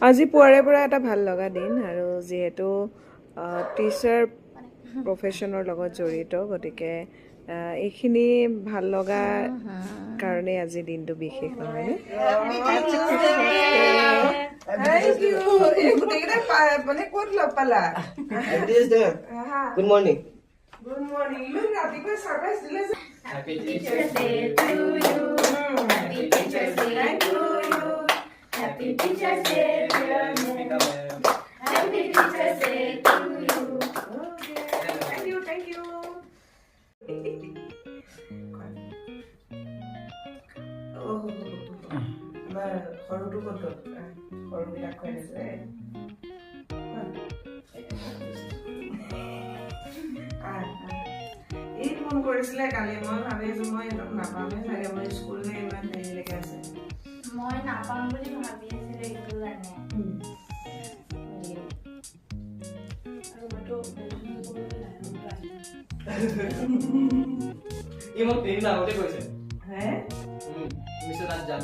আজি পুৱাৰে পৰা এটা ভাল লগা দিন আৰু যিহেতু টিচাৰ প্ৰফেশ্যনৰ লগত জড়িত গতিকে এইখিনি ভাল লগা কাৰণে আজি দিনটো বিশেষ নহয়নে? Good morning. Good morning. Look, Radhika surprise दिले. Happy Teacher's Day to you. Happy Teacher's Day to you. Happy Teacher's Day, dear ma'am. Happy Teacher's Day to you. Thank you, thank you. Oh, my সৰুটো কত গ'ল? সৰুবিলাক কৈ আছে। এই phone কৰিছিলে কালি মই ভাবি আছো মই সিহঁতক নাপামে চাগে মই স্কুললৈ ইমান দেৰিলৈকে আছে মই নাপাম বুলি ভাবি আছিলো এইটো কাৰণে ই মোক দিন আগতে কৈছে হে মিছন আজ যাম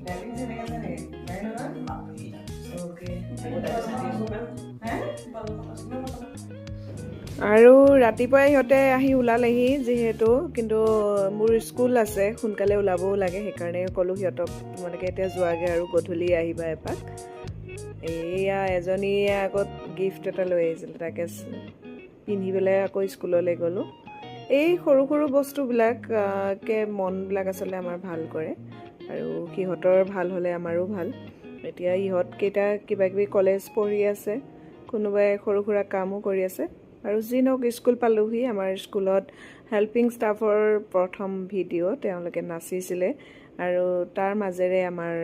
ডাইলিং যে নেগা নেগে নাই না ওকে আৰু ৰাতিপুৱাই সিহঁতে আহি ওলালেহি যিহেতু কিন্তু মোৰ স্কুল আছে সোনকালে ওলাবও লাগে সেইকাৰণে ক'লোঁ সিহঁতক তোমালোকে এতিয়া যোৱাগৈ আৰু গধূলি আহিবা এপাক এয়া এজনীয়ে আগত গিফ্ট এটা লৈ আহিছিল তাকে পিন্ধি পেলাই আকৌ স্কুললৈ গ'লোঁ এই সৰু সৰু বস্তুবিলাক মনবিলাক আচলতে আমাৰ ভাল কৰে আৰু সিহঁতৰ ভাল হ'লে আমাৰো ভাল এতিয়া ইহঁতকেইটা কিবাকিবি কলেজ পঢ়ি আছে কোনোবাই সৰু সুৰা কামো কৰি আছে আৰু যি নহওক স্কুল পালোহি আমাৰ স্কুলত হেল্পিং ষ্টাফৰ প্ৰথম ভিডিঅ' তেওঁলোকে নাচিছিলে আৰু তাৰ মাজেৰে আমাৰ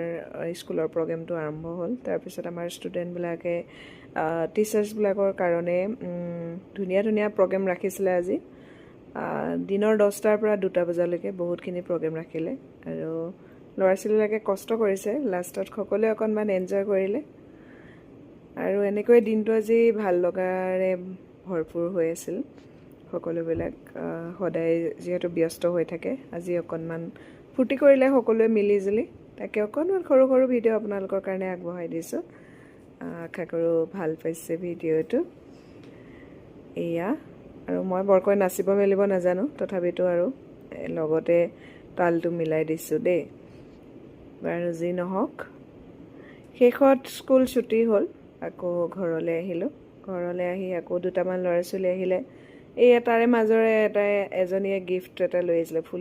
স্কুলৰ প্ৰগ্ৰেমটো আৰম্ভ হ'ল তাৰপিছত আমাৰ ষ্টুডেণ্টবিলাকে টিচাৰ্ছবিলাকৰ কাৰণে ধুনীয়া ধুনীয়া প্ৰগ্ৰেম ৰাখিছিলে আজি দিনৰ 10টাৰ পৰা 2টা বজালৈকে বহুতখিনি প্ৰগ্ৰেম ৰাখিলে আৰু ল'ৰা ছোৱালীবিলাকে কষ্ট কৰিছে লাষ্টত সকলোৱে অকণমান এনজয় কৰিলে আৰু এনেকৈ দিনটো আজি ভাল লগাৰে ভৰপূৰ হৈ আছিল সকলোবিলাক সদায় যিহেতু ব্যস্ত হৈ থাকে আজি অকণমান ফূৰ্তি কৰিলে সকলোৱে মিলি জুলি তাকে অকণমান সৰু সৰু ভিডিঅ' আপোনালোকৰ কাৰণে আগবঢ়াই দিছোঁ আশা কৰোঁ ভাল পাইছে ভিডিঅ'টো এয়া আৰু মই বৰকৈ নাচিব মেলিব নাজানো তথাপিতো আৰু লগতে তালটো মিলাই দিছোঁ দেই বাৰু যি নহওক শেষত স্কুল ছুটি হ'ল আকৌ ঘৰলৈ আহিলোঁ ঘৰলৈ আহি আকৌ 2টামান ল'ৰা ছোৱালী আহিলে এই তাৰে মাজৰে এজনীয়ে গিফ্ট এটা লৈ আহিছিলে ফুল